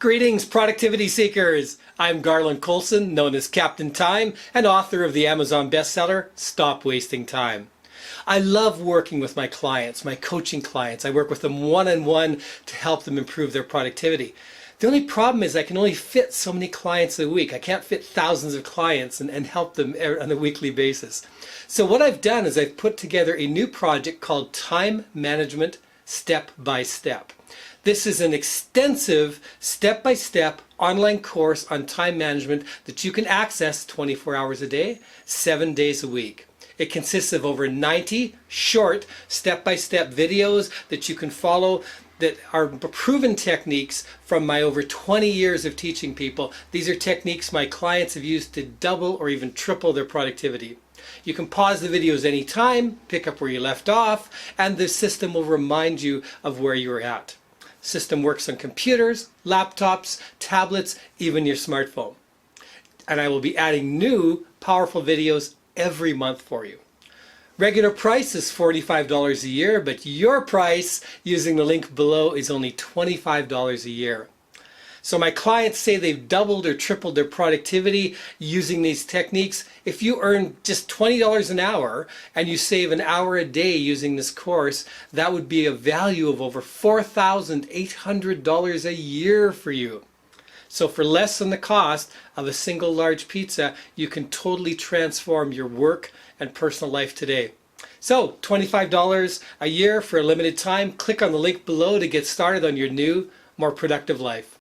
Greetings, productivity seekers! I'm Garland, known as Captain Time, and author of the Amazon bestseller, Stop Wasting Time. I love working with my clients, my coaching clients. I work with them one-on-one to help them improve their productivity. The only problem is I can only fit so many clients a week. I can't fit thousands of clients and help them on a weekly basis. So what I've done is I've put together a new project called Time Management Step by Step. This is an extensive step-by-step online course on time management that you can access 24 hours a day, 7 days a week. It consists of over 90 short step-by-step videos that you can follow that are proven techniques from my over 20 years of teaching people. These are techniques my clients have used to double or even triple their productivity. You can pause the videos anytime, pick up where you left off, and the system will remind you of where you were at. System works on computers, laptops, tablets, even your smartphone. And I will be adding new powerful videos every month for you. Regular price is $45 a year, but your price using the link below is only $25 a year. So my clients say they've doubled or tripled their productivity using these techniques. If you earn just $20 an hour and you save an hour a day using this course, that would be a value of over $4,800 a year for you. So for less than the cost of a single large pizza, you can totally transform your work and personal life today. So $25 a year for a limited time. Click on the link below to get started on your new, more productive life.